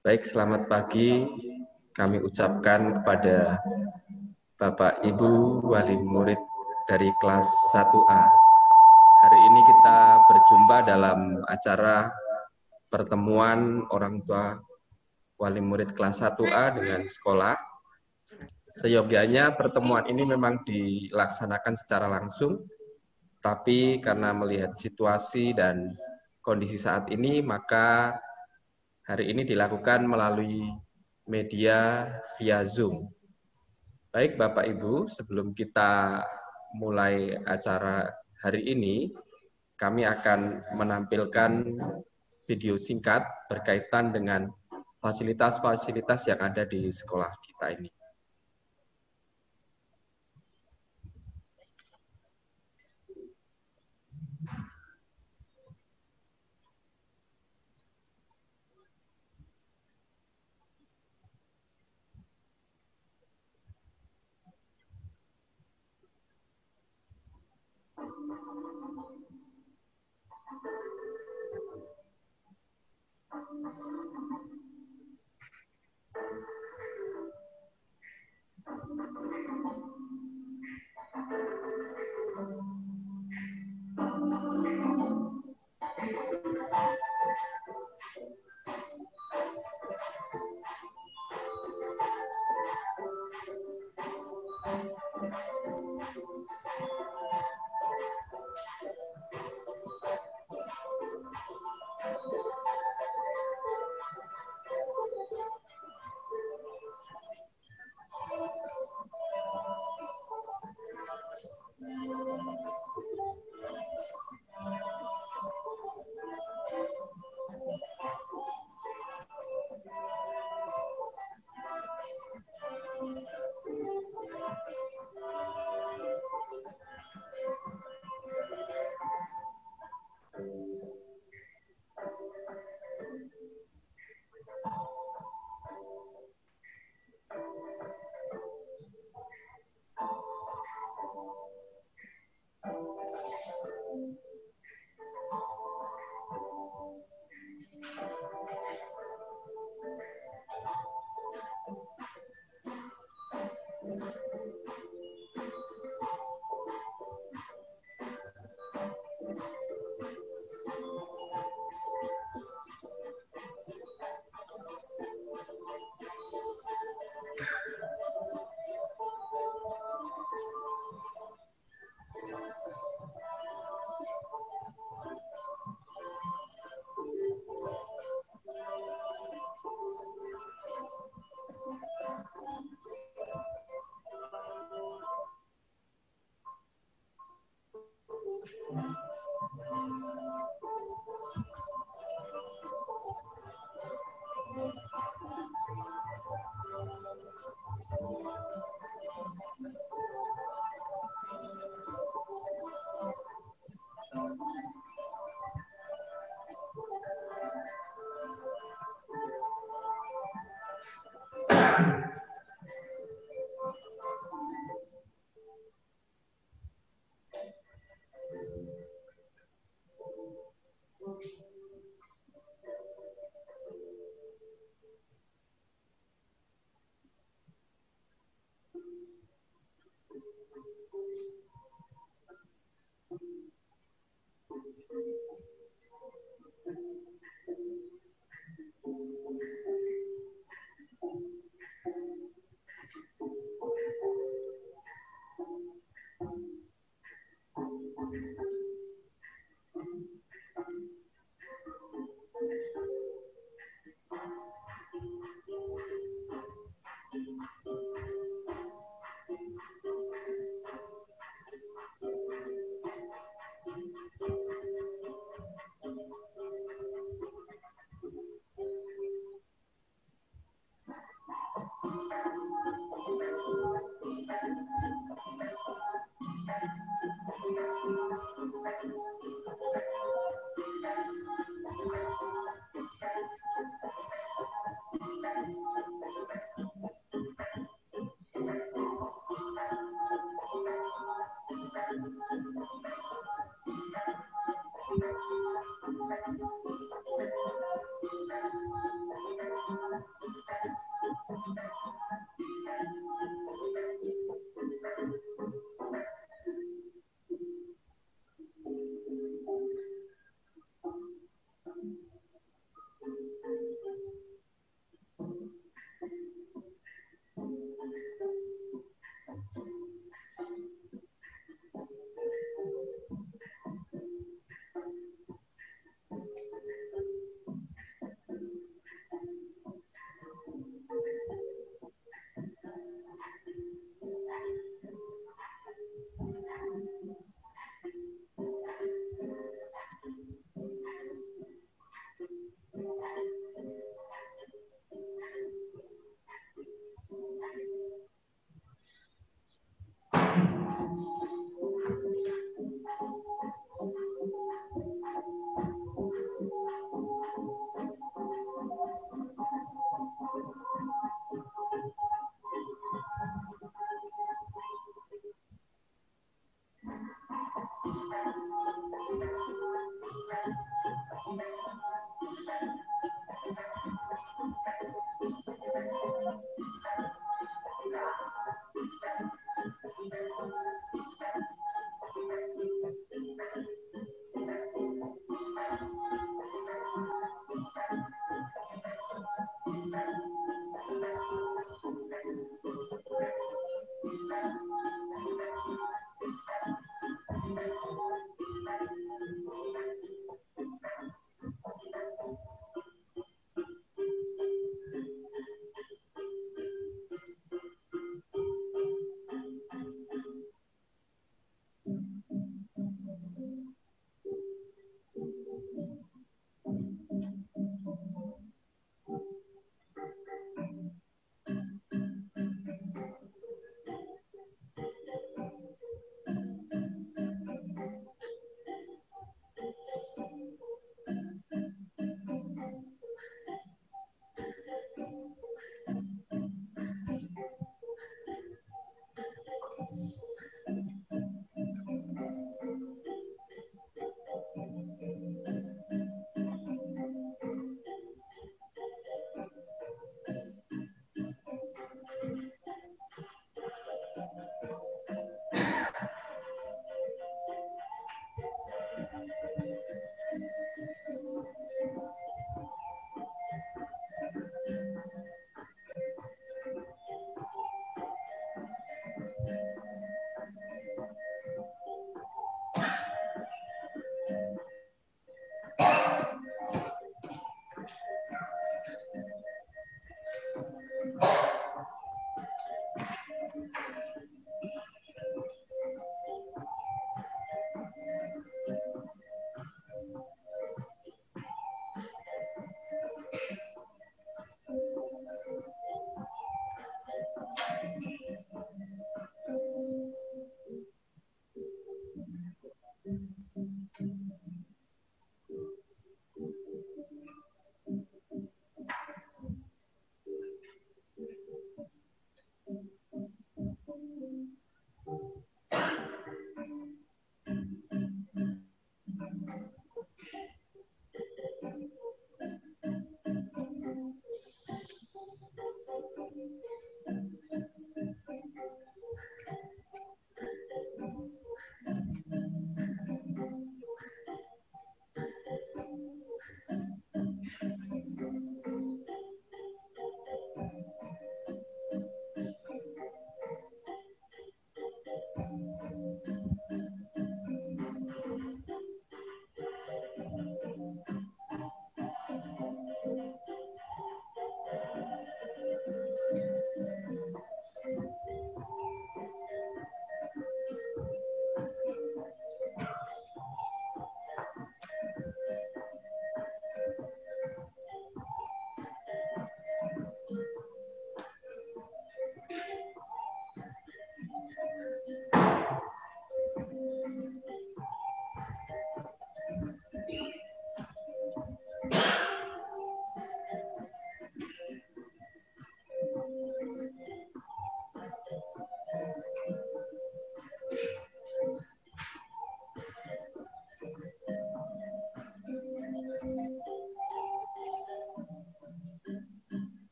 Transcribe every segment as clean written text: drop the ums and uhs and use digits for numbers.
Baik, selamat pagi. Kami ucapkan kepada Bapak Ibu wali murid dari kelas 1A. Hari ini kita berjumpa dalam acara pertemuan orang tua wali murid kelas 1A dengan sekolah. Seyogianya pertemuan ini memang dilaksanakan secara langsung, tapi karena melihat situasi dan kondisi saat ini, maka hari ini dilakukan melalui media via Zoom. Baik Bapak Ibu, sebelum kita mulai acara hari ini, kami akan menampilkan video singkat berkaitan dengan fasilitas-fasilitas yang ada di sekolah kita ini.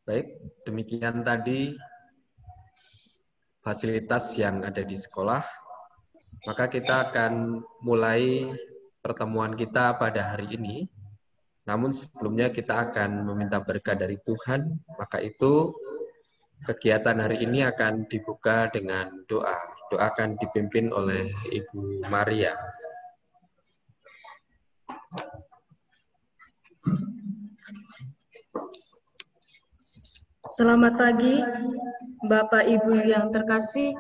Baik, demikian tadi fasilitas yang ada di sekolah. Maka kita akan mulai pertemuan kita pada hari ini. Namun sebelumnya kita akan meminta berkah dari Tuhan. Maka itu kegiatan hari ini akan dibuka dengan doa. Doa akan dipimpin oleh Ibu Maria. Selamat pagi, Bapak Ibu yang terkasih.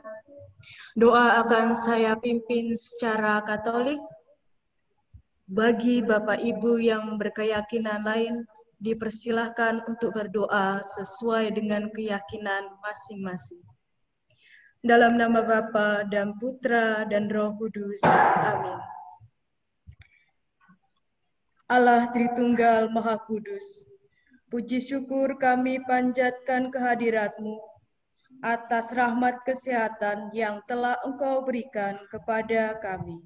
Doa akan saya pimpin secara Katolik. Bagi Bapak Ibu yang berkeyakinan lain, dipersilahkan untuk berdoa sesuai dengan keyakinan masing-masing. Dalam nama Bapa dan Putra dan Roh Kudus. Amin. Allah Tritunggal Maha Kudus, puji syukur kami panjatkan kehadirat-Mu atas rahmat kesehatan yang telah Engkau berikan kepada kami.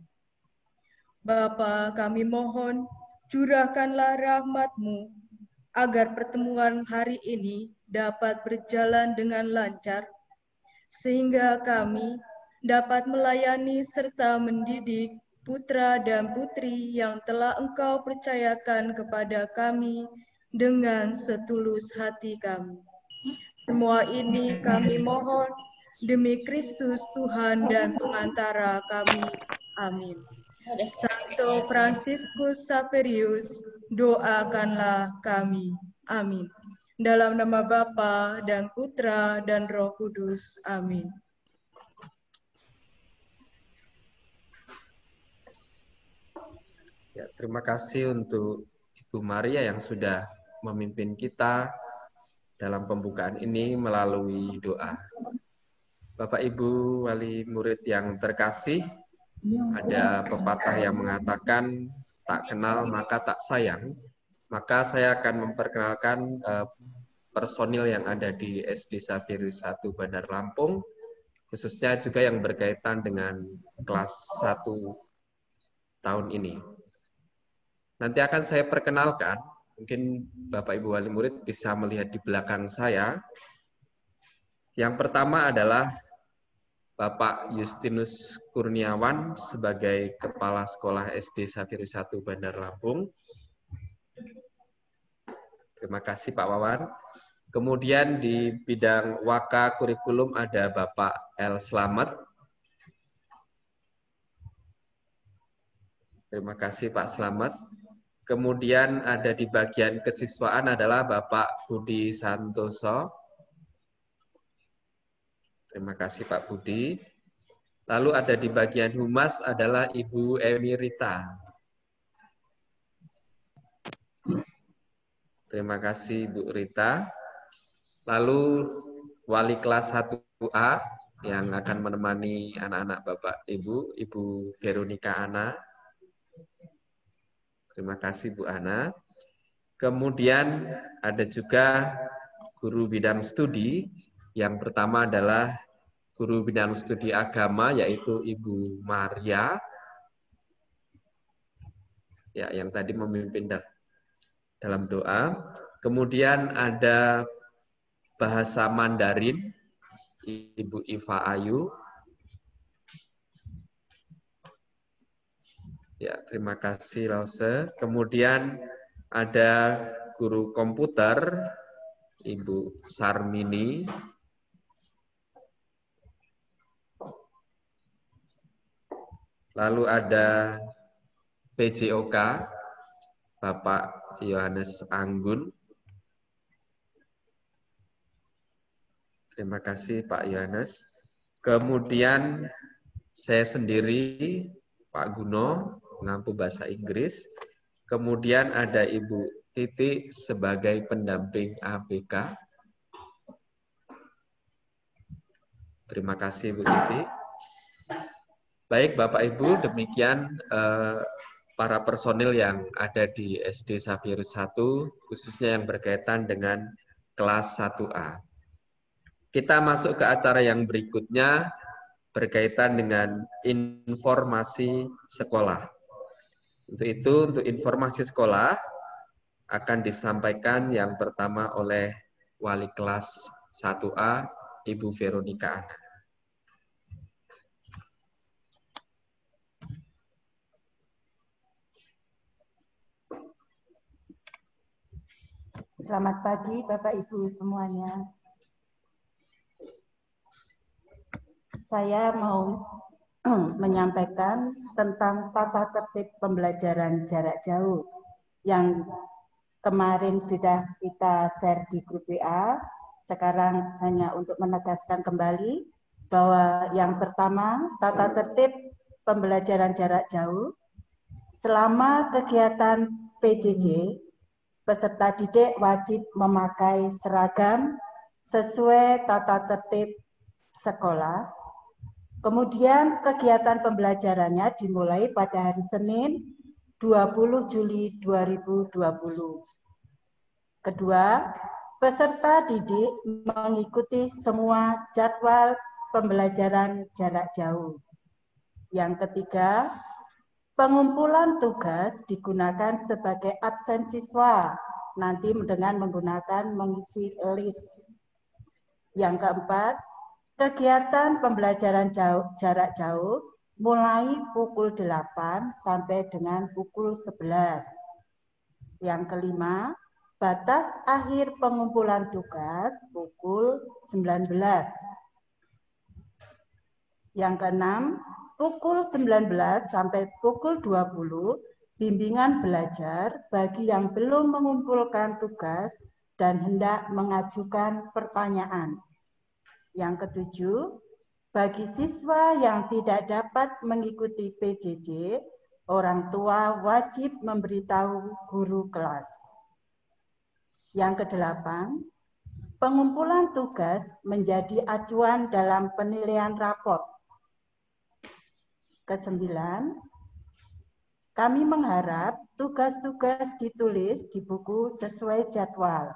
Bapa, kami mohon, curahkanlah rahmat-Mu agar pertemuan hari ini dapat berjalan dengan lancar, sehingga kami dapat melayani serta mendidik putra dan putri yang telah Engkau percayakan kepada kami dengan setulus hati kami. Semua ini kami mohon demi Kristus Tuhan dan pengantara kami. Amin. Santo Fransiskus Xaverius, doakanlah kami. Amin. Dalam nama Bapa dan Putra dan Roh Kudus. Amin. Ya, terima kasih untuk Ibu Maria yang sudah memimpin kita dalam pembukaan ini melalui doa. Bapak Ibu wali murid yang terkasih, ada pepatah yang mengatakan tak kenal maka tak sayang. Maka saya akan memperkenalkan personil yang ada di SD Xaverius 1 Bandar Lampung, khususnya juga yang berkaitan dengan kelas 1 tahun ini. Nanti akan saya perkenalkan, mungkin Bapak Ibu wali murid bisa melihat di belakang saya. Yang pertama adalah Bapak Justinus Kurniawan sebagai Kepala Sekolah SD Xaverius 1 Bandar Lampung. Terima kasih Pak Wawan. Kemudian di bidang Waka Kurikulum ada Bapak L. Slamet. Terima kasih Pak Slamet. Kemudian ada di bagian kesiswaan adalah Bapak Budi Santoso. Terima kasih Pak Budi. Lalu ada di bagian humas adalah Ibu Emirita. Terima kasih Bu Rita. Lalu wali kelas 1A yang akan menemani anak-anak Bapak Ibu, Ibu Veronica Ana. Terima kasih Bu Ana. Kemudian ada juga guru bidang studi. Yang pertama adalah guru bidang studi agama, yaitu Ibu Maria. Ya, yang tadi memimpin dalam doa. Kemudian ada bahasa Mandarin, Ibu Iva Ayu. Ya, terima kasih Lause. Kemudian ada guru komputer, Ibu Sarmini. Lalu ada PJOK, Bapak Yohanes Anggun. Terima kasih Pak Yohanes. Kemudian saya sendiri, Pak Guno, mengampu bahasa Inggris. Kemudian ada Ibu Titi sebagai pendamping ABK. Terima kasih Bu Titi. Baik Bapak Ibu, demikian para personil yang ada di SD Xaverius 1, khususnya yang berkaitan dengan kelas 1A. Kita masuk ke acara yang berikutnya, berkaitan dengan informasi sekolah. Untuk itu, untuk informasi sekolah akan disampaikan yang pertama oleh wali kelas 1A, Ibu Veronica Ana. Selamat pagi Bapak Ibu semuanya. Saya mau menyampaikan tentang tata tertib pembelajaran jarak jauh yang kemarin sudah kita share di grup WA. Sekarang hanya untuk menegaskan kembali bahwa yang pertama, tata tertib pembelajaran jarak jauh. Selama kegiatan PJJ, peserta didik wajib memakai seragam sesuai tata tertib sekolah. Kemudian kegiatan pembelajarannya dimulai pada hari Senin 20 Juli 2020. Kedua, peserta didik mengikuti semua jadwal pembelajaran jarak jauh. Yang ketiga, pengumpulan tugas digunakan sebagai absen siswa, nanti dengan menggunakan mengisi list. Yang keempat, kegiatan pembelajaran jarak jauh mulai pukul 8 sampai dengan pukul 11. Yang kelima, batas akhir pengumpulan tugas pukul 19. Yang keenam, pukul 19 sampai pukul 20, bimbingan belajar bagi yang belum mengumpulkan tugas dan hendak mengajukan pertanyaan. Yang ketujuh, bagi siswa yang tidak dapat mengikuti PJJ, orang tua wajib memberitahu guru kelas. Yang kedelapan, pengumpulan tugas menjadi acuan dalam penilaian rapor. Kesembilan, kami mengharap tugas-tugas ditulis di buku sesuai jadwal.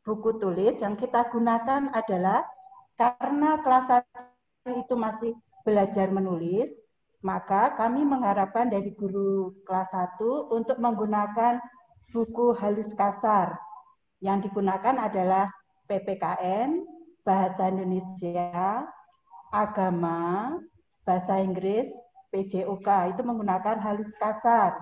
Buku tulis yang kita gunakan adalah karena kelas 1 itu masih belajar menulis, maka kami mengharapkan dari guru kelas 1 untuk menggunakan buku halus kasar. Yang digunakan adalah PPKN, Bahasa Indonesia, Agama, Bahasa Inggris, PJOK, itu menggunakan halus kasar.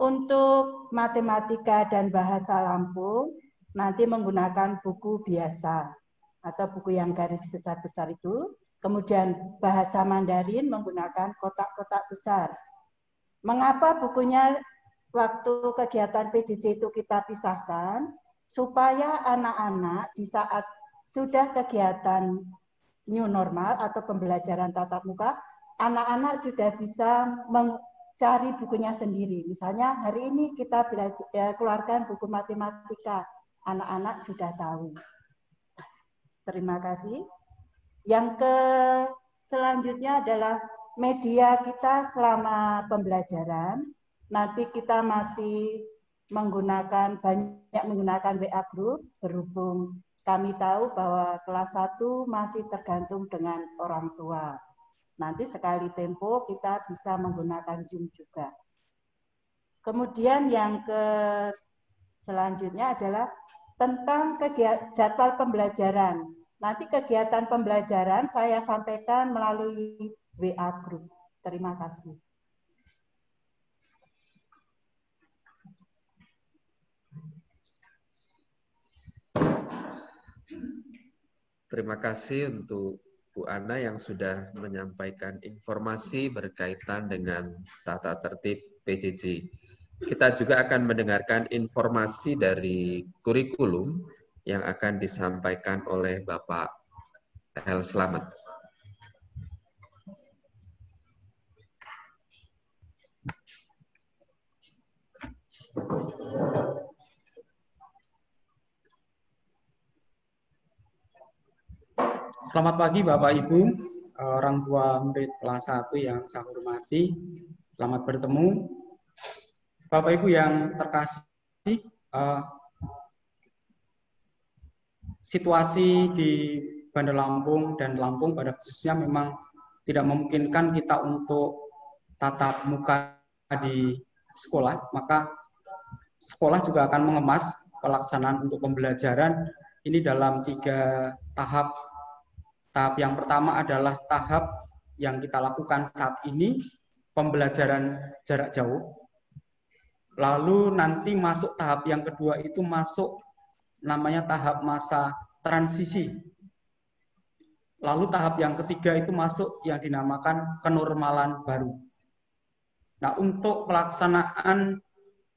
Untuk matematika dan bahasa Lampung, nanti menggunakan buku biasa atau buku yang garis besar-besar itu. Kemudian bahasa Mandarin menggunakan kotak-kotak besar. Mengapa bukunya waktu kegiatan PJJ itu kita pisahkan? Supaya anak-anak di saat sudah kegiatan new normal atau pembelajaran tatap muka, anak-anak sudah bisa mencari bukunya sendiri. Misalnya hari ini kita keluarkan buku matematika, anak-anak sudah tahu. Terima kasih. Yang selanjutnya adalah media kita selama pembelajaran. Nanti kita masih banyak menggunakan WA group, berhubung kami tahu bahwa kelas 1 masih tergantung dengan orang tua. Nanti sekali tempo kita bisa menggunakan Zoom juga. Kemudian yang selanjutnya adalah tentang jadwal pembelajaran. Nanti kegiatan pembelajaran saya sampaikan melalui WA group. Terima kasih. Terima kasih untuk Bu Ana yang sudah menyampaikan informasi berkaitan dengan tata tertib PJJ. Kita juga akan mendengarkan informasi dari kurikulum yang akan disampaikan oleh Bapak L. Slamet. Selamat pagi Bapak Ibu, orang tua murid kelas 1 yang saya hormati. Selamat bertemu. Bapak Ibu yang terkasih, situasi di Bandar Lampung dan Lampung pada khususnya memang tidak memungkinkan kita untuk tatap muka di sekolah, maka sekolah juga akan mengemas pelaksanaan untuk pembelajaran ini dalam 3 tahap. Tahap yang pertama adalah tahap yang kita lakukan saat ini, pembelajaran jarak jauh. Lalu nanti masuk tahap yang kedua itu masuk namanya tahap masa transisi. Lalu tahap yang ketiga itu masuk yang dinamakan kenormalan baru. Nah, untuk pelaksanaan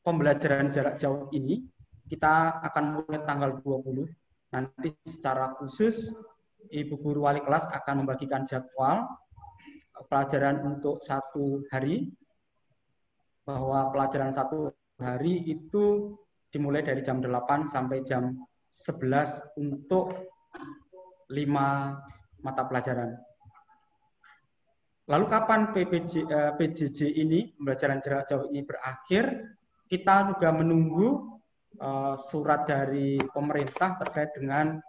pembelajaran jarak jauh ini, kita akan mulai tanggal 20. Nanti secara khusus, Ibu Guru Wali Kelas akan membagikan jadwal pelajaran untuk 1 hari, bahwa pelajaran 1 hari itu dimulai dari jam 8 sampai jam 11 untuk 5 mata pelajaran. Lalu kapan PJJ ini, pembelajaran jarak jauh ini berakhir, kita juga menunggu surat dari pemerintah terkait dengan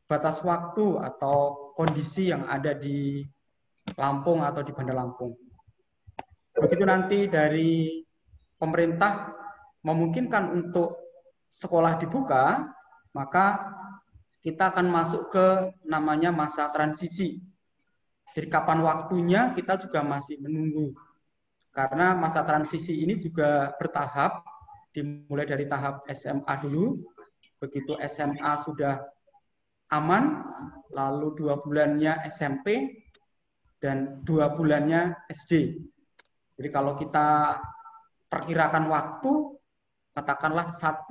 batas waktu atau kondisi yang ada di Lampung atau di Bandar Lampung. Begitu nanti dari pemerintah memungkinkan untuk sekolah dibuka, maka kita akan masuk ke namanya masa transisi. Jadi kapan waktunya kita juga masih menunggu. Karena masa transisi ini juga bertahap, dimulai dari tahap SMA dulu, begitu SMA sudah aman, lalu 2 bulannya SMP, dan 2 bulannya SD. Jadi kalau kita perkirakan waktu, katakanlah 1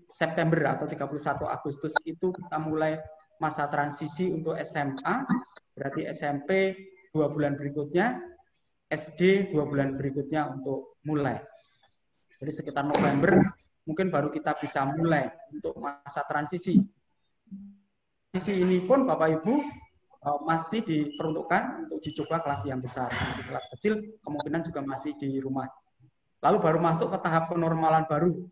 September atau 31 Agustus itu kita mulai masa transisi untuk SMA, berarti SMP 2 bulan berikutnya, SD 2 bulan berikutnya untuk mulai. Jadi sekitar November mungkin baru kita bisa mulai untuk masa transisi. Transisi ini pun Bapak Ibu masih diperuntukkan untuk dicoba kelas yang besar. Di kelas kecil kemungkinan juga masih di rumah. Lalu baru masuk ke tahap penormalan baru.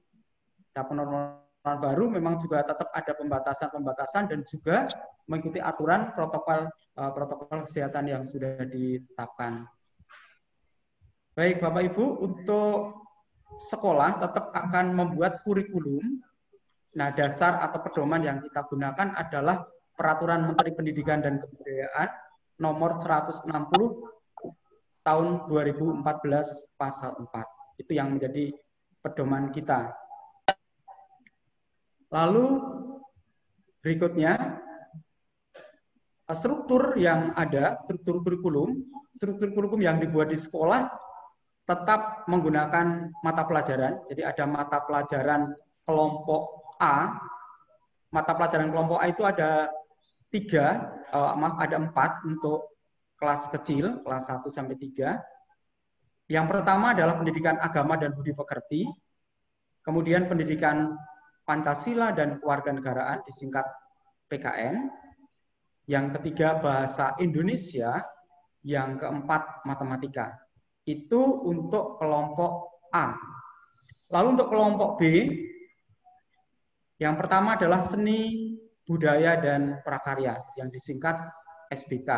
Tahap penormalan baru memang juga tetap ada pembatasan-pembatasan dan juga mengikuti aturan protokol kesehatan yang sudah ditetapkan. Baik Bapak Ibu, untuk sekolah tetap akan membuat kurikulum. Nah, dasar atau pedoman yang kita gunakan adalah Peraturan Menteri Pendidikan dan Kebudayaan nomor 160 tahun 2014 pasal 4. Itu yang menjadi pedoman kita. Lalu berikutnya, struktur yang ada, struktur kurikulum yang dibuat di sekolah tetap menggunakan mata pelajaran. Jadi ada mata pelajaran kelompok A. Mata pelajaran kelompok A itu ada 4 untuk kelas kecil, kelas 1 sampai 3. Yang pertama adalah pendidikan agama dan budi pekerti. Kemudian pendidikan Pancasila dan Kewarganegaraan, disingkat PKN. Yang ketiga bahasa Indonesia, yang keempat matematika. Itu untuk kelompok A. Lalu untuk kelompok B, yang pertama adalah seni, budaya, dan prakarya, yang disingkat SBK.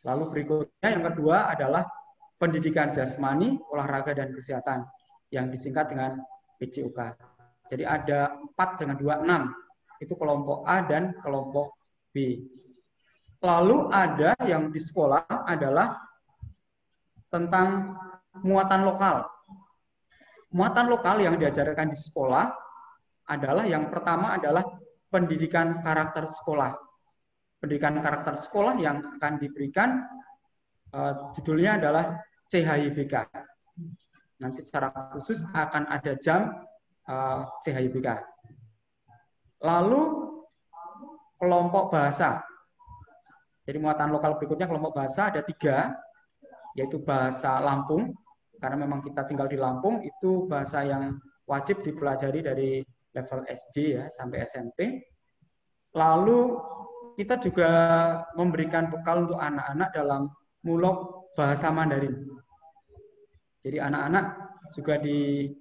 Lalu berikutnya yang kedua adalah pendidikan jasmani, olahraga, dan kesehatan, yang disingkat dengan PJOK. Jadi ada 4 dengan 2, 6. Itu kelompok A dan kelompok B. Lalu ada yang di sekolah adalah tentang muatan lokal. Muatan lokal yang diajarkan di sekolah adalah yang pertama adalah pendidikan karakter sekolah. Pendidikan karakter sekolah yang akan diberikan judulnya adalah CHYBK. Nanti secara khusus akan ada jam CHYBK. Lalu kelompok bahasa. Jadi muatan lokal berikutnya kelompok bahasa ada 3, yaitu bahasa Lampung, karena memang kita tinggal di Lampung, itu bahasa yang wajib dipelajari dari level SD ya sampai SMP. Lalu kita juga memberikan bekal untuk anak-anak dalam mulok bahasa Mandarin. Jadi anak-anak juga dibekali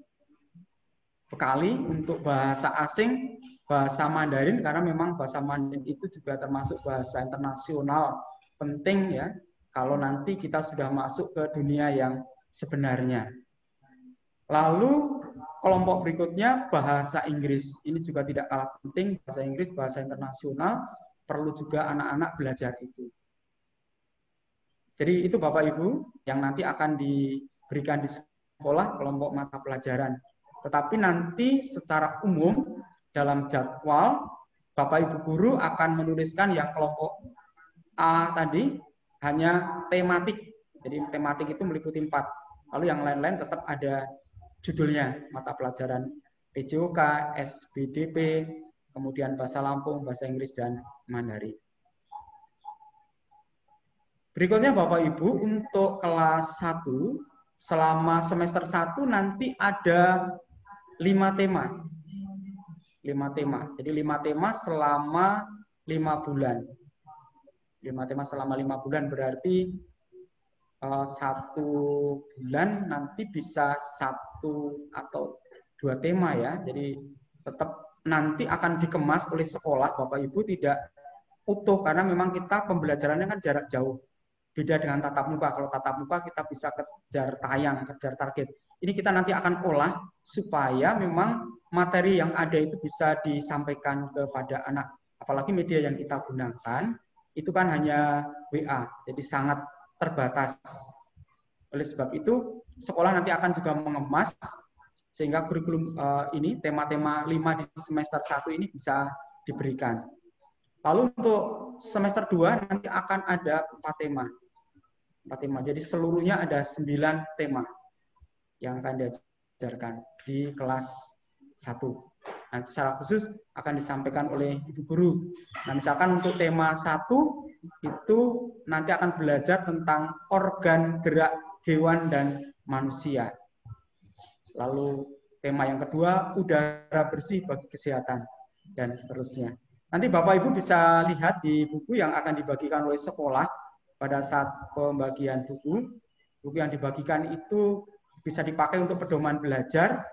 untuk bahasa asing, bahasa Mandarin, karena memang bahasa Mandarin itu juga termasuk bahasa internasional penting ya, kalau nanti kita sudah masuk ke dunia yang sebenarnya. Lalu kelompok berikutnya bahasa Inggris. Ini juga tidak kalah penting, bahasa Inggris, bahasa internasional, perlu juga anak-anak belajar itu. Jadi itu Bapak Ibu yang nanti akan diberikan di sekolah kelompok mata pelajaran. Tetapi nanti secara umum dalam jadwal Bapak Ibu guru akan menuliskan yang kelompok A tadi hanya tematik. Jadi tematik itu meliputi 4. Lalu yang lain-lain tetap ada judulnya, mata pelajaran PJOK, SBDP, kemudian bahasa Lampung, bahasa Inggris, dan Mandarin. Berikutnya Bapak Ibu, untuk kelas 1, selama semester 1 nanti ada 5 tema. 5 tema. Jadi 5 tema selama 5 bulan. 5 tema selama 5 bulan berarti 1 bulan nanti bisa 1 atau 2 tema ya. Jadi tetap nanti akan dikemas oleh sekolah, Bapak Ibu, tidak utuh karena memang kita pembelajarannya kan jarak jauh. Beda dengan tatap muka. Kalau tatap muka kita bisa kejar tayang, kejar target. Ini kita nanti akan olah supaya memang materi yang ada itu bisa disampaikan kepada anak. Apalagi media yang kita gunakan itu kan hanya WA, jadi sangat terbatas. Oleh sebab itu, sekolah nanti akan juga mengemas sehingga kurikulum ini, tema-tema 5 di semester 1 ini bisa diberikan. Lalu untuk semester 2 nanti akan ada 4 tema. 4 tema. Jadi seluruhnya ada 9 tema yang akan diajarkan di kelas 1. Nanti secara khusus akan disampaikan oleh Ibu Guru. Nah, misalkan untuk tema 1 itu nanti akan belajar tentang organ gerak hewan dan manusia. Lalu tema yang kedua, udara bersih bagi kesehatan, dan seterusnya. Nanti Bapak Ibu bisa lihat di buku yang akan dibagikan oleh sekolah pada saat pembagian buku. Buku yang dibagikan itu bisa dipakai untuk pedoman belajar,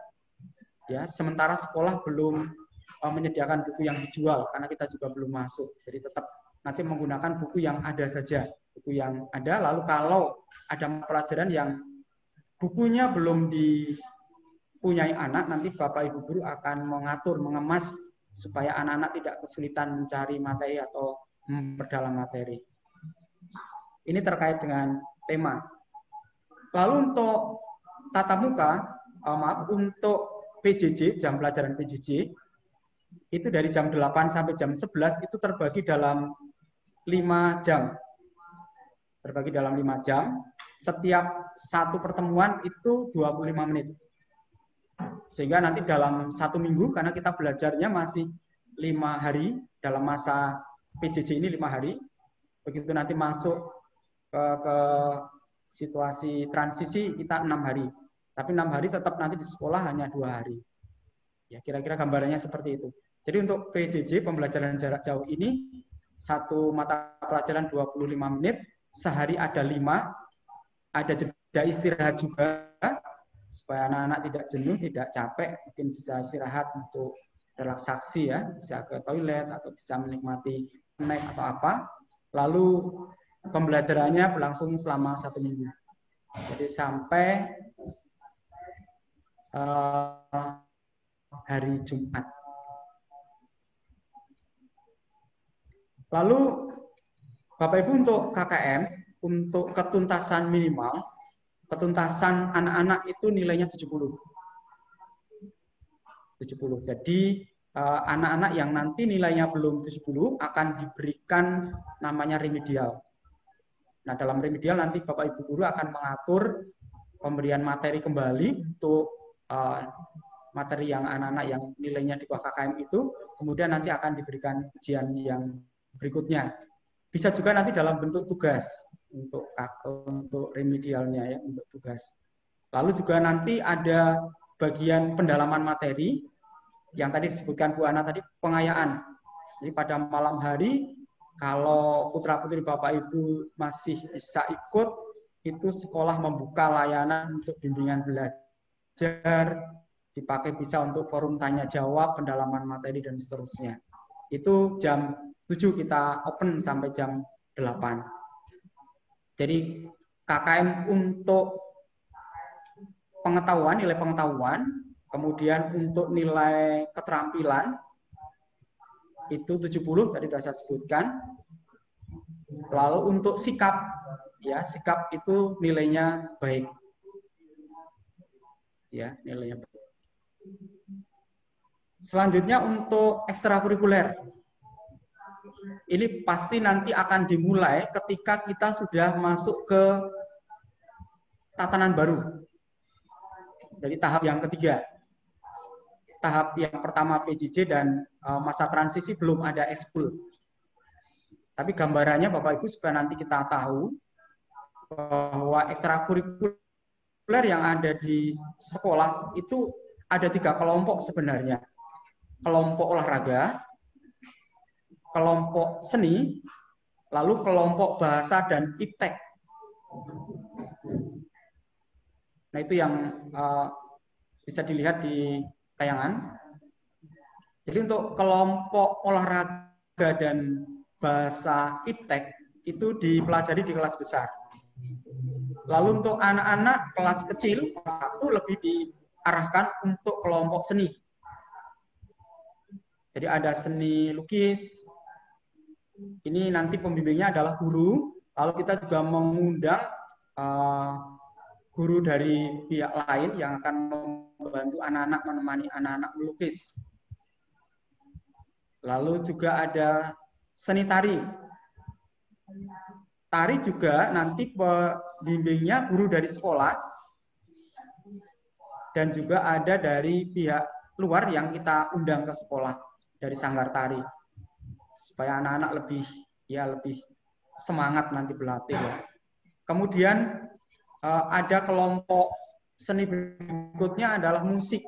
ya. Sementara sekolah belum menyediakan buku yang dijual karena kita juga belum masuk. Jadi tetap nanti menggunakan buku yang ada saja, buku yang ada. Lalu kalau ada pelajaran yang bukunya belum dipunyai anak, nanti Bapak Ibu guru akan mengatur, mengemas supaya anak-anak tidak kesulitan mencari materi atau memperdalam materi. Ini terkait dengan tema. Lalu untuk tatap muka, untuk PJJ, jam pelajaran PJJ, itu dari jam 8 sampai jam 11 itu terbagi dalam 5 jam. Terbagi dalam 5 jam, setiap satu pertemuan itu 25 menit. Sehingga nanti dalam 1 minggu, karena kita belajarnya masih 5 hari, dalam masa PJJ ini 5 hari, begitu nanti masuk ke situasi transisi kita 6 hari. Tapi 6 hari tetap nanti di sekolah hanya 2 hari. Ya, kira-kira gambarannya seperti itu. Jadi untuk PJJ, pembelajaran jarak jauh ini, satu mata pelajaran 25 menit, sehari ada 5, ada jeda istirahat juga, supaya anak-anak tidak jenuh, tidak capek, mungkin bisa istirahat untuk relaksasi ya, bisa ke toilet atau bisa menikmati snack atau apa. Lalu pembelajarannya berlangsung selama 1 minggu. Jadi sampai hari Jumat. Lalu Bapak Ibu untuk KKM, untuk ketuntasan minimal, ketuntasan anak-anak itu nilainya 70. Jadi anak-anak yang nanti nilainya belum 70 akan diberikan namanya remedial. Nah, dalam remedial nanti Bapak Ibu guru akan mengatur pemberian materi kembali untuk materi yang anak-anak yang nilainya di bawah KKM itu, kemudian nanti akan diberikan ujian yang berikutnya. Bisa juga nanti dalam bentuk tugas untuk remedialnya ya, untuk tugas. Lalu juga nanti ada bagian pendalaman materi yang tadi disebutkan Bu Ana tadi, pengayaan. Jadi pada malam hari kalau putra-putri Bapak Ibu masih bisa ikut, itu sekolah membuka layanan untuk bimbingan belajar, dipakai bisa untuk forum tanya jawab, pendalaman materi dan seterusnya. Itu jam 7 kita open sampai jam 8. Jadi KKM untuk pengetahuan, nilai pengetahuan, kemudian untuk nilai keterampilan itu 70 tadi sudah saya sebutkan. Lalu untuk sikap, ya sikap itu nilainya baik. ya, nilainya. Selanjutnya untuk ekstrakurikuler. Ini pasti nanti akan dimulai ketika kita sudah masuk ke tatanan baru. Jadi tahap yang ketiga. Tahap yang pertama PJJ dan masa transisi belum ada ekskul. Tapi gambarannya Bapak Ibu supaya nanti kita tahu bahwa ekstrakurikuler yang ada di sekolah itu ada 3 kelompok sebenarnya. Kelompok olahraga, kelompok seni, lalu kelompok bahasa dan iptek. Nah itu yang bisa dilihat di tayangan. Jadi untuk kelompok olahraga dan bahasa iptek itu dipelajari di kelas besar. Lalu untuk anak-anak kelas kecil, kelas 1 lebih diarahkan untuk kelompok seni. Jadi ada seni lukis. Ini nanti pembimbingnya adalah guru. Lalu kita juga mengundang guru dari pihak lain yang akan membantu anak-anak, menemani anak-anak melukis. Lalu juga ada seni tari. Tari juga nanti pembimbingnya guru dari sekolah. Dan juga ada dari pihak luar yang kita undang ke sekolah dari sanggar tari. Supaya anak-anak lebih semangat nanti berlatih ya. Kemudian ada kelompok seni berikutnya adalah musik.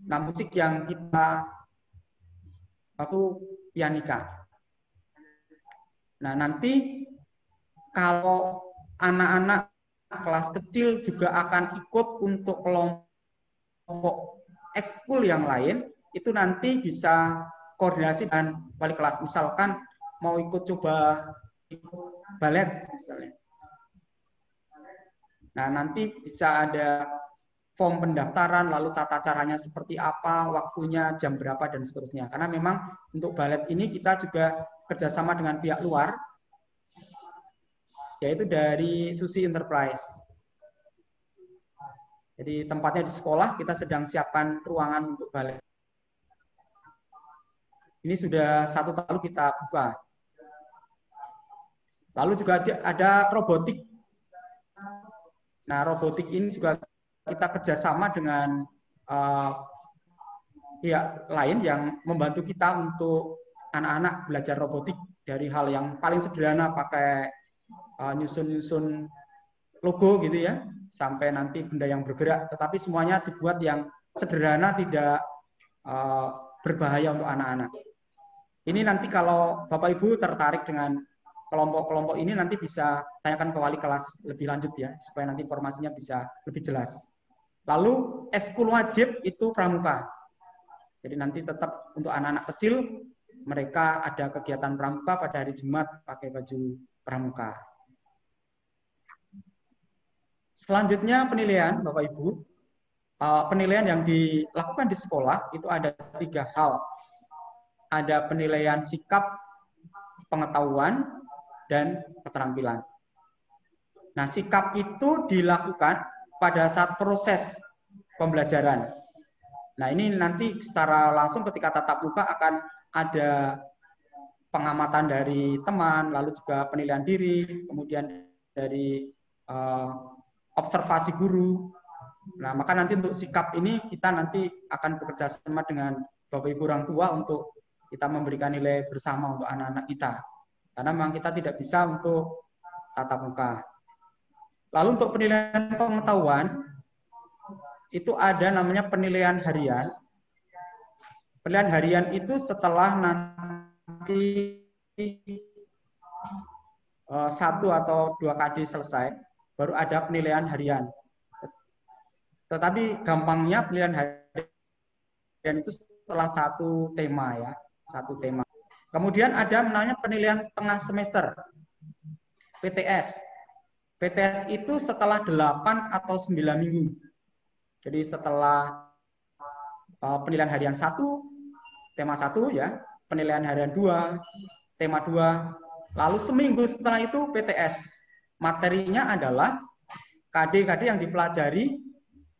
Nah, musik yang kita pianika. Nah, nanti kalau anak-anak kelas kecil juga akan ikut untuk kelompok ekskul yang lain, itu nanti bisa koordinasi dengan wali kelas. Misalkan mau ikut coba balet misalnya. Nah, nanti bisa ada form pendaftaran, lalu tata caranya seperti apa, waktunya, jam berapa, dan seterusnya. Karena memang untuk balet ini kita juga kerjasama dengan pihak luar, yaitu dari Susi Enterprise. Jadi tempatnya di sekolah, kita sedang siapkan ruangan untuk balet. Ini sudah 1 tahun lalu kita buka. Lalu juga ada robotik. Nah, robotik ini juga kita kerjasama dengan pihak lain yang membantu kita untuk anak-anak belajar robotik dari hal yang paling sederhana pakai nyusun-nyusun logo gitu ya, sampai nanti benda yang bergerak, tetapi semuanya dibuat yang sederhana, tidak berbahaya untuk anak-anak. Ini nanti kalau Bapak Ibu tertarik dengan kelompok-kelompok ini nanti bisa tanyakan ke wali kelas lebih lanjut ya, supaya nanti informasinya bisa lebih jelas. Lalu ekskul wajib itu pramuka. Jadi nanti tetap untuk anak-anak kecil, mereka ada kegiatan pramuka pada hari Jumat pakai baju pramuka. Selanjutnya penilaian, Bapak Ibu. Penilaian yang dilakukan di sekolah itu ada 3 hal. Ada penilaian sikap, pengetahuan, dan keterampilan. Nah, sikap itu dilakukan pada saat proses pembelajaran. Nah, ini nanti secara langsung ketika tatap muka akan ada pengamatan dari teman, lalu juga penilaian diri, kemudian dari observasi guru. Nah, maka nanti untuk sikap ini kita nanti akan bekerja sama dengan Bapak Ibu orang tua untuk kita memberikan nilai bersama untuk anak-anak kita. Karena memang kita tidak bisa untuk tatap muka. Lalu untuk penilaian pengetahuan, itu ada namanya penilaian harian. Penilaian harian itu setelah nanti 1 atau 2 KD selesai, baru ada penilaian harian. Tetapi gampangnya penilaian harian itu setelah 1 tema ya, 1 tema. Kemudian ada namanya penilaian tengah semester, PTS. PTS itu setelah 8 atau 9 minggu. Jadi setelah penilaian harian 1, tema 1 ya, penilaian harian 2, tema 2, lalu seminggu setelah itu PTS. Materinya adalah KD-KD yang dipelajari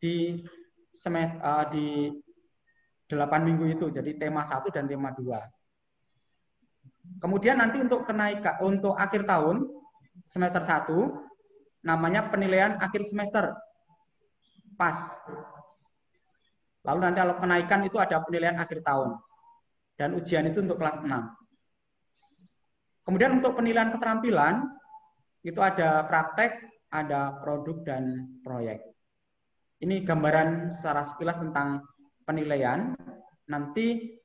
di di 8 minggu itu, jadi tema 1 dan tema 2. Kemudian nanti untuk kenaikan untuk akhir tahun semester 1 namanya penilaian akhir semester. PAS. Lalu nanti kalau kenaikan itu ada penilaian akhir tahun. Dan ujian itu untuk kelas 6. Kemudian untuk penilaian keterampilan itu ada praktek, ada produk dan proyek. Ini gambaran secara sekilas tentang penilaian. Nanti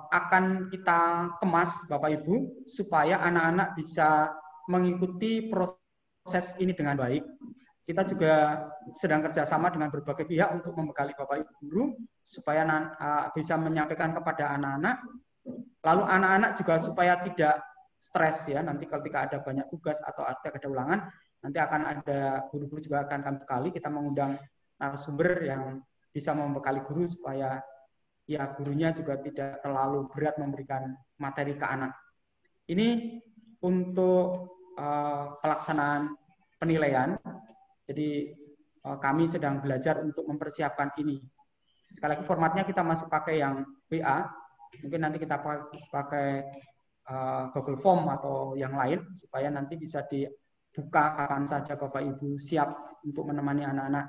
akan kita kemas Bapak Ibu supaya anak-anak bisa mengikuti proses ini dengan baik. Kita juga sedang kerjasama dengan berbagai pihak untuk membekali Bapak Ibu guru supaya bisa menyampaikan kepada anak-anak. Lalu anak-anak juga supaya tidak stres ya, nanti ketika ada banyak tugas atau ada ulangan, nanti akan ada guru-guru juga akan kami bekali. Kita mengundang narasumber yang bisa membekali guru supaya ya gurunya juga tidak terlalu berat memberikan materi ke anak. Ini untuk pelaksanaan penilaian. Jadi kami sedang belajar untuk mempersiapkan ini. Sekali lagi formatnya kita masih pakai yang WA. Mungkin nanti kita pakai Google Form atau yang lain supaya nanti bisa dibuka kapan saja Bapak Ibu siap untuk menemani anak-anak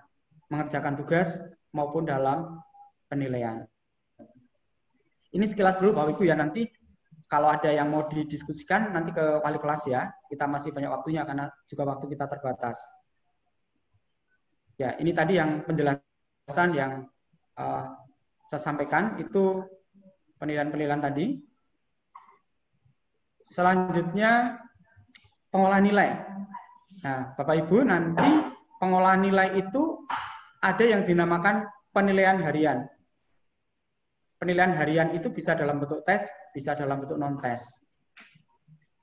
mengerjakan tugas maupun dalam penilaian. Ini sekilas dulu Bapak Ibu ya, nanti kalau ada yang mau didiskusikan nanti ke wali kelas ya. Kita masih banyak waktunya karena juga waktu kita terbatas. Ya, ini tadi yang penjelasan yang saya sampaikan itu penilaian-penilaian tadi. Selanjutnya pengolahan nilai. Nah, Bapak Ibu nanti pengolahan nilai itu ada yang dinamakan penilaian harian. Penilaian harian itu bisa dalam bentuk tes, bisa dalam bentuk non-tes.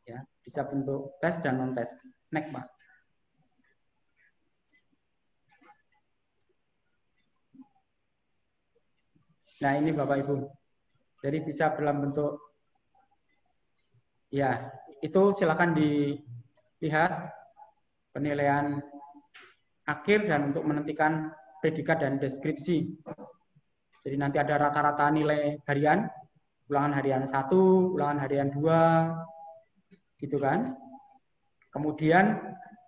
Ya, bisa bentuk tes dan non-tes. Next, Pak. Nah, ini Bapak Ibu. Jadi bisa dalam bentuk ya, itu silakan dilihat penilaian akhir dan untuk menentukan predikat dan deskripsi. Jadi nanti ada rata-rata nilai harian, ulangan harian 1, ulangan harian 2, gitu kan. Kemudian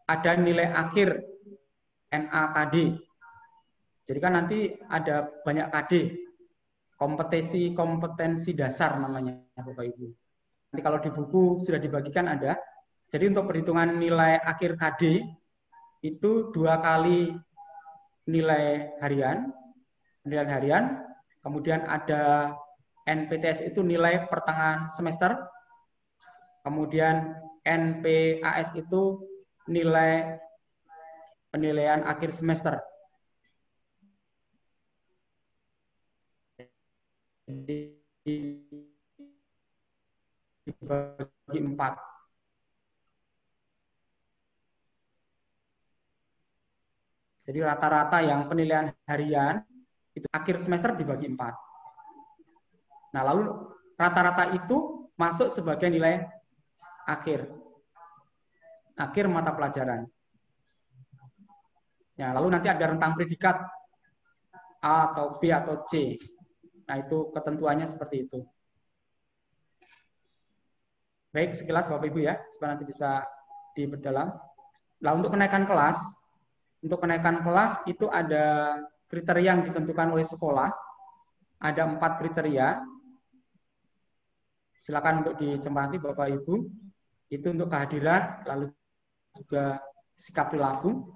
ada nilai akhir NAKD. Jadi kan nanti ada banyak KD, kompetensi dasar namanya Bapak Ibu. Nanti kalau di buku sudah dibagikan ada. Jadi untuk perhitungan nilai akhir KD itu 2 kali nilai harian, penilaian harian. Kemudian ada NPTS itu nilai pertengahan semester. Kemudian NPAS itu nilai penilaian akhir semester. Dibagi 4. Jadi rata-rata yang penilaian harian itu akhir semester dibagi 4. Nah, lalu rata-rata itu masuk sebagai nilai akhir mata pelajaran. Ya, lalu nanti ada rentang predikat A atau B atau C. Nah, itu ketentuannya seperti itu. Baik, sekilas Bapak Ibu ya, supaya nanti bisa diperdalam. Nah, untuk kenaikan kelas itu ada kriteria yang ditentukan oleh sekolah. Ada 4 kriteria. Silakan untuk dicermati Bapak Ibu. Itu untuk kehadiran, lalu juga sikap perilaku.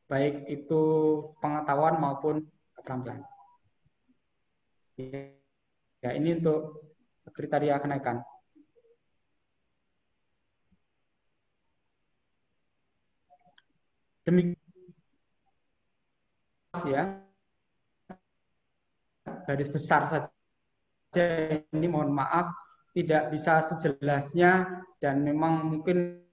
Baik itu pengetahuan maupun keterampilan. Ya, ini untuk kriteria kenaikan. Demikian ya, garis besar saja ini, mohon maaf tidak bisa sejelasnya dan memang mungkin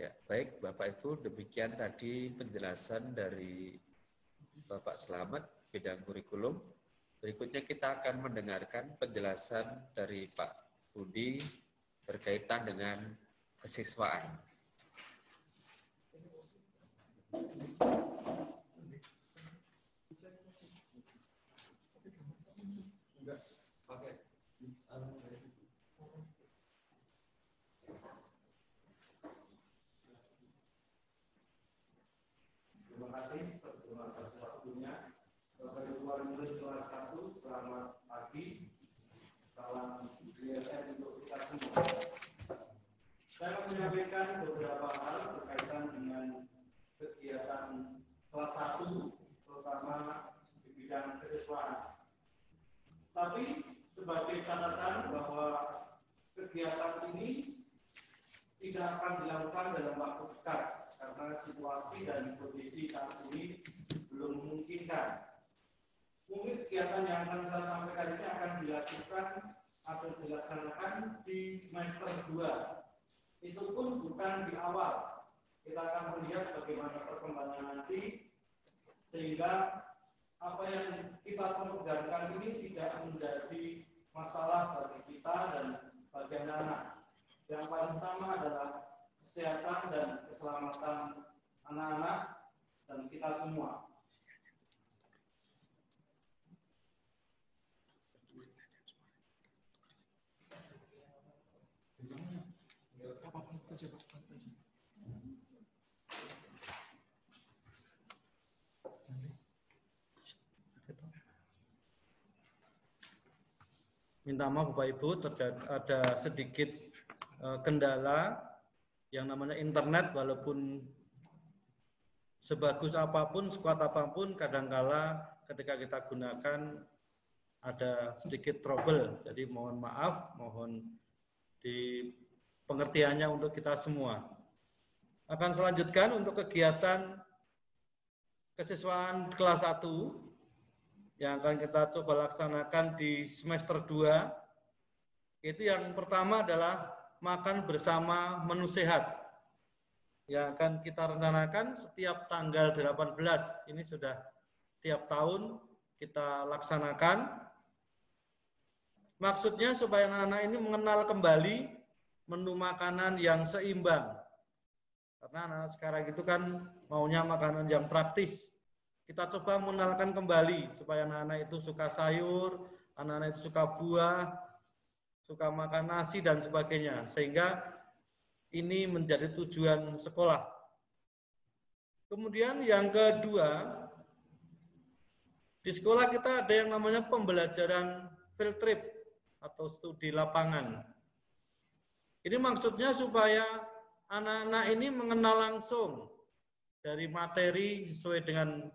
Ya, baik Bapak Ibu, demikian tadi penjelasan dari Bapak Slamet bidang kurikulum. Berikutnya kita akan mendengarkan penjelasan dari Pak Budi berkaitan dengan kesiswaan. Terima kasih atas waktunya. Bapak Ibu wali murid kelas 1, selamat pagi. Salam GSM untuk kita semua. Saya menyampaikan beberapa hal berkaitan dengan kegiatan kelas 1, terutama di bidang kesiswaan. Tapi sebagai catatan bahwa kegiatan ini tidak akan dilakukan dalam waktu dekat karena situasi dan kondisi saat ini belum memungkinkan. Mungkin kegiatan yang akan saya sampaikan ini akan dilakukan atau dilaksanakan di semester 2. Itu pun bukan di awal. Kita akan melihat bagaimana perkembangan nanti sehingga apa yang kita programkan ini tidak menjadi masalah bagi kita dan bagi anak-anak. Yang paling utama adalah kesehatan dan keselamatan anak-anak dan kita semua. Minta maaf Bapak Ibu, ada sedikit kendala yang namanya internet, walaupun sebagus apapun, sekuat apapun, kadangkala ketika kita gunakan ada sedikit trouble. Jadi mohon maaf, mohon di pengertiannya untuk kita semua. Akan selanjutkan untuk kegiatan kesiswaan kelas 1 yang akan kita coba laksanakan di semester 2. Itu yang pertama adalah makan bersama menu sehat yang akan kita rencanakan setiap tanggal 18. Ini sudah tiap tahun kita laksanakan. Maksudnya supaya anak-anak ini mengenal kembali menu makanan yang seimbang. Karena anak-anak sekarang itu kan maunya makanan yang praktis. Kita coba mengenalkan kembali supaya anak-anak itu suka sayur, anak-anak itu suka buah, suka makan nasi dan sebagainya, sehingga ini menjadi tujuan sekolah. Kemudian yang kedua, di sekolah kita ada yang namanya pembelajaran field trip atau studi lapangan. Ini maksudnya supaya anak-anak ini mengenal langsung dari materi sesuai dengan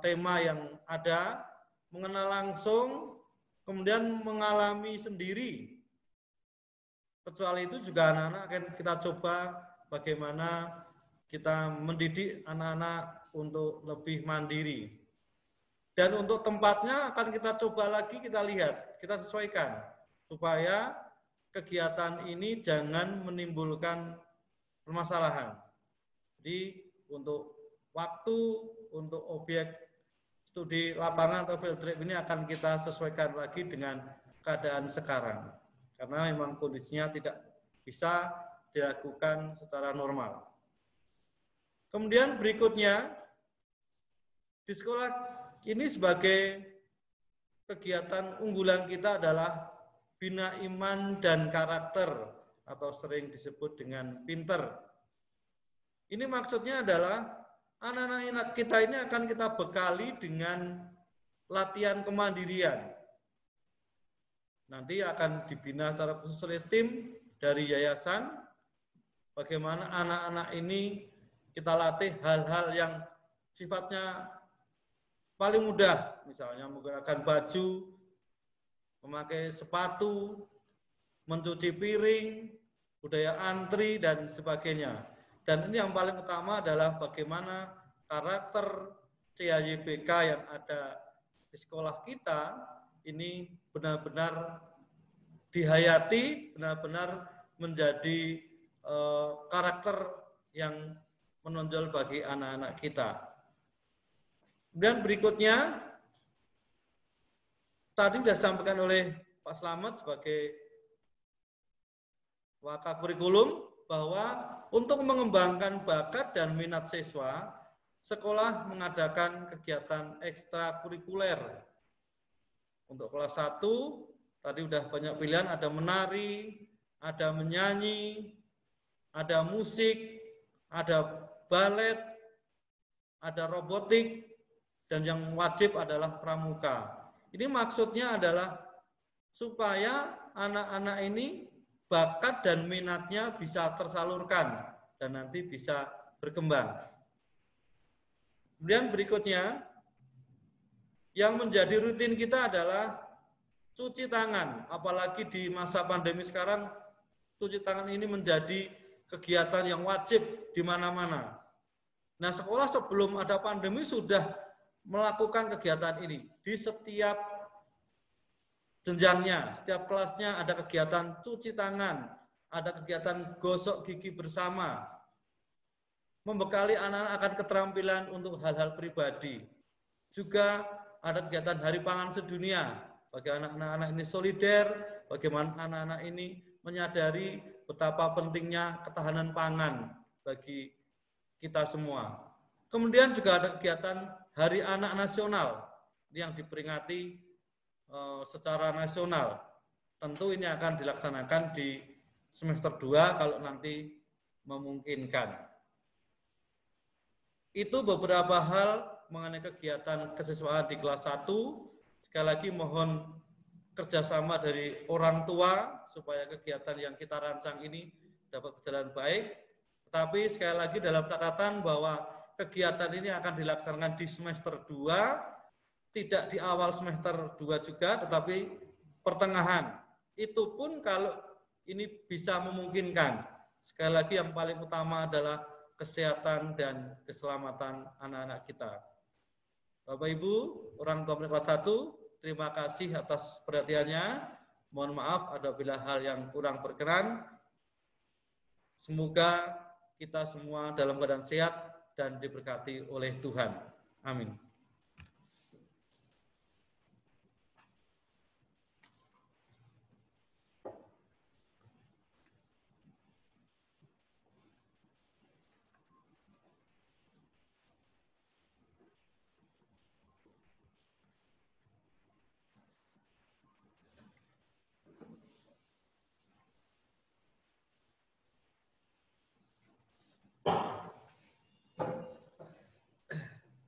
tema yang ada, mengenal langsung, kemudian mengalami sendiri. Kecuali itu juga anak-anak akan kita coba bagaimana kita mendidik anak-anak untuk lebih mandiri. Dan untuk tempatnya akan kita coba lagi, kita lihat, kita sesuaikan supaya kegiatan ini jangan menimbulkan permasalahan. Jadi untuk waktu, untuk objek studi lapangan atau field trip ini akan kita sesuaikan lagi dengan keadaan sekarang. Karena memang kondisinya tidak bisa dilakukan secara normal. Kemudian berikutnya, di sekolah ini sebagai kegiatan unggulan kita adalah bina iman dan karakter atau sering disebut dengan pinter. Ini maksudnya adalah anak-anak kita ini akan kita bekali dengan latihan kemandirian. Nanti akan dibina secara khusus oleh tim dari yayasan, bagaimana anak-anak ini kita latih hal-hal yang sifatnya paling mudah, misalnya menggunakan baju, memakai sepatu, mencuci piring, budaya antri, dan sebagainya. Dan ini yang paling utama adalah bagaimana karakter CAYBK yang ada di sekolah kita ini benar-benar dihayati, benar-benar menjadi karakter yang menonjol bagi anak-anak kita. Kemudian berikutnya, tadi sudah disampaikan oleh Pak Slamet sebagai wakakurikulum bahwa untuk mengembangkan bakat dan minat siswa, sekolah mengadakan kegiatan ekstrakurikuler. Untuk kelas 1, tadi sudah banyak pilihan, ada menari, ada menyanyi, ada musik, ada balet, ada robotik, dan yang wajib adalah pramuka. Ini maksudnya adalah supaya anak-anak ini bakat dan minatnya bisa tersalurkan dan nanti bisa berkembang. Kemudian berikutnya, yang menjadi rutin kita adalah cuci tangan. Apalagi di masa pandemi sekarang, cuci tangan ini menjadi kegiatan yang wajib di mana-mana. Nah, sekolah sebelum ada pandemi sudah melakukan kegiatan ini. Di setiap jenjangnya, setiap kelasnya ada kegiatan cuci tangan, ada kegiatan gosok gigi bersama, membekali anak-anak akan keterampilan untuk hal-hal pribadi. Juga ada kegiatan Hari Pangan Sedunia, bagi anak-anak ini solider, bagaimana anak-anak ini menyadari betapa pentingnya ketahanan pangan bagi kita semua. Kemudian juga ada kegiatan Hari Anak Nasional yang diperingati secara nasional. Tentu ini akan dilaksanakan di semester 2 kalau nanti memungkinkan. Itu beberapa hal mengenai kegiatan kesiswaan di kelas 1. Sekali lagi mohon kerjasama dari orang tua supaya kegiatan yang kita rancang ini dapat berjalan baik. Tetapi sekali lagi dalam catatan bahwa kegiatan ini akan dilaksanakan di semester 2, tidak di awal semester 2 juga, tetapi pertengahan. Itu pun kalau ini bisa memungkinkan. Sekali lagi yang paling utama adalah kesehatan dan keselamatan anak-anak kita. Bapak Ibu, orang tua kelas 1, terima kasih atas perhatiannya. Mohon maaf apabila hal yang kurang berkenan. Semoga kita semua dalam keadaan sehat dan diberkati oleh Tuhan. Amin.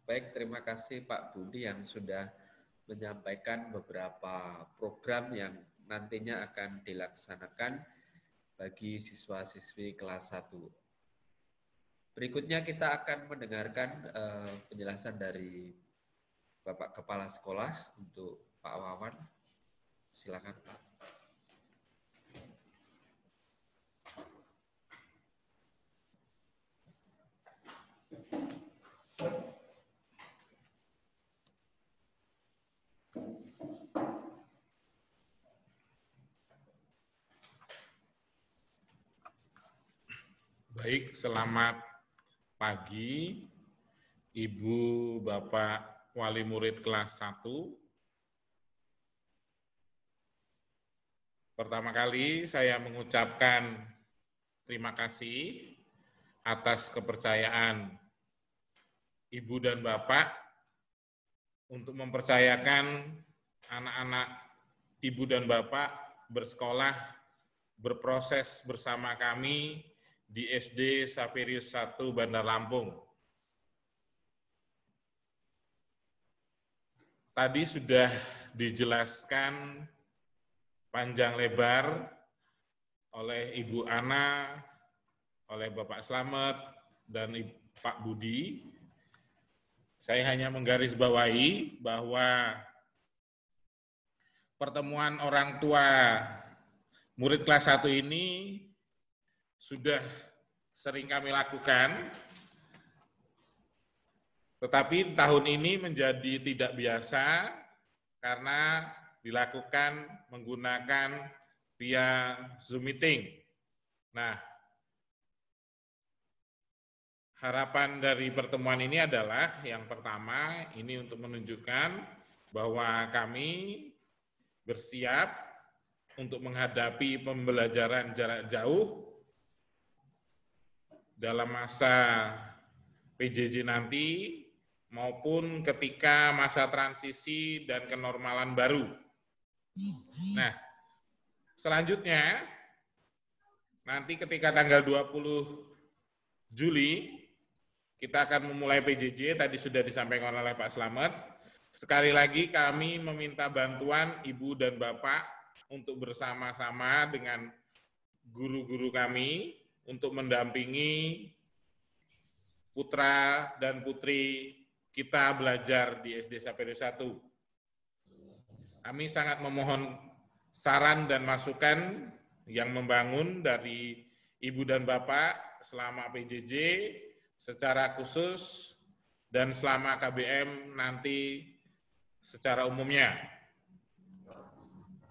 Baik, terima kasih Pak Budi yang sudah menyampaikan beberapa program yang nantinya akan dilaksanakan bagi siswa-siswi kelas 1. Berikutnya kita akan mendengarkan penjelasan dari Bapak Kepala Sekolah untuk Pak Wawan. Silakan Pak. Baik, selamat pagi Ibu Bapak Wali Murid kelas 1. Pertama kali saya mengucapkan terima kasih atas kepercayaan Ibu dan Bapak untuk mempercayakan anak-anak Ibu dan Bapak bersekolah, berproses bersama kami di SD Saperius 1 Bandar Lampung. Tadi sudah dijelaskan panjang lebar oleh Ibu Ana, oleh Bapak Slamet, dan Pak Budi. Saya hanya menggarisbawahi bahwa pertemuan orang tua murid kelas 1 ini sudah sering kami lakukan, tetapi tahun ini menjadi tidak biasa karena dilakukan menggunakan via Zoom meeting. Nah, harapan dari pertemuan ini adalah yang pertama, ini untuk menunjukkan bahwa kami bersiap untuk menghadapi pembelajaran jarak jauh dalam masa PJJ nanti maupun ketika masa transisi dan kenormalan baru. Nah, selanjutnya nanti ketika tanggal 20 Juli kita akan memulai PJJ, tadi sudah disampaikan oleh Pak Slamet. Sekali lagi kami meminta bantuan Ibu dan Bapak untuk bersama-sama dengan guru-guru kami untuk mendampingi putra dan putri kita belajar di SD Sapedo 1. Kami sangat memohon saran dan masukan yang membangun dari Ibu dan Bapak selama PJJ secara khusus dan selama KBM nanti secara umumnya.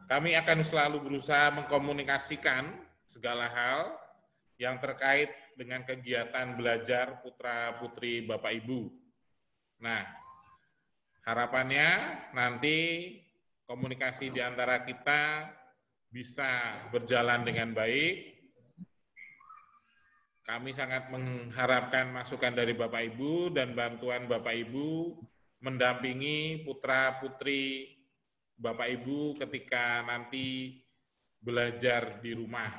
Kami akan selalu berusaha mengkomunikasikan segala hal yang terkait dengan kegiatan belajar putra-putri Bapak Ibu. Nah, harapannya nanti komunikasi di antara kita bisa berjalan dengan baik. Kami sangat mengharapkan masukan dari Bapak Ibu dan bantuan Bapak Ibu mendampingi putra-putri Bapak Ibu ketika nanti belajar di rumah.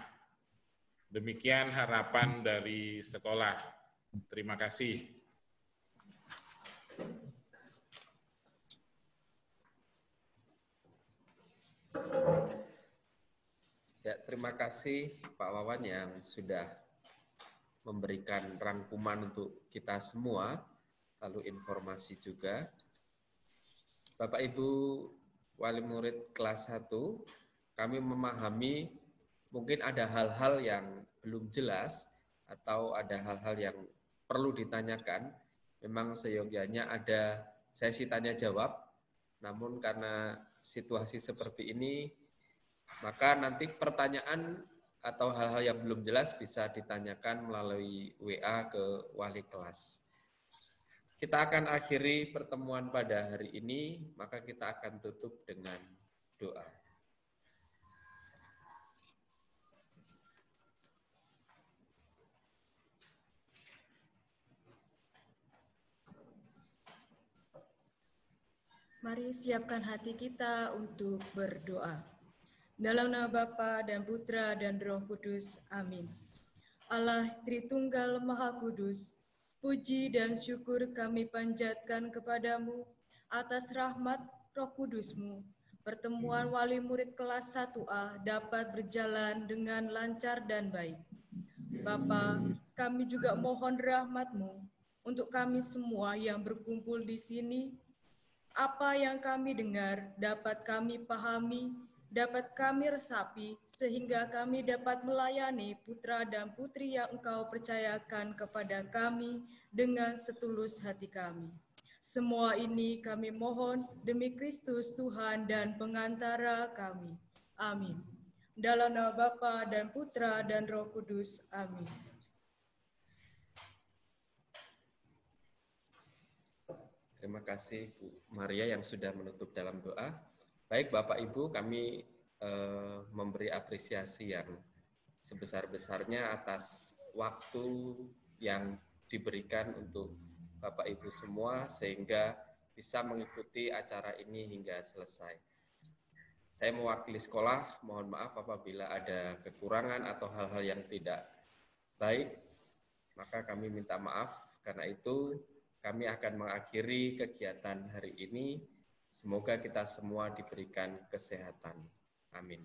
Demikian harapan dari sekolah. Terima kasih. Ya, terima kasih Pak Wawan yang sudah memberikan rangkuman untuk kita semua, lalu informasi juga. Bapak Ibu wali murid kelas 1, kami memahami mungkin ada hal-hal yang belum jelas atau ada hal-hal yang perlu ditanyakan. Memang seyogyanya ada sesi tanya jawab, namun karena situasi seperti ini, maka nanti pertanyaan atau hal-hal yang belum jelas bisa ditanyakan melalui WA ke wali kelas. Kita akan akhiri pertemuan pada hari ini, maka kita akan tutup dengan doa. Mari siapkan hati kita untuk berdoa. Dalam nama Bapa dan Putra dan Roh Kudus. Amin. Allah Tritunggal Maha Kudus, puji dan syukur kami panjatkan kepadamu atas rahmat Roh Kudus-Mu. Pertemuan wali murid kelas 1A dapat berjalan dengan lancar dan baik. Bapa, kami juga mohon rahmat-Mu untuk kami semua yang berkumpul di sini. Apa yang kami dengar dapat kami pahami, dapat kami resapi, sehingga kami dapat melayani putra dan putri yang Engkau percayakan kepada kami dengan setulus hati kami. Semua ini kami mohon demi Kristus Tuhan dan pengantara kami. Amin. Dalam nama Bapa dan Putra dan Roh Kudus. Amin. Terima kasih Bu Maria yang sudah menutup dalam doa. Baik Bapak Ibu, kami memberi apresiasi yang sebesar-besarnya atas waktu yang diberikan untuk Bapak Ibu semua sehingga bisa mengikuti acara ini hingga selesai. Saya mewakili sekolah, mohon maaf apabila ada kekurangan atau hal-hal yang tidak baik, maka kami minta maaf. Karena itu kami akan mengakhiri kegiatan hari ini. Semoga kita semua diberikan kesehatan. Amin.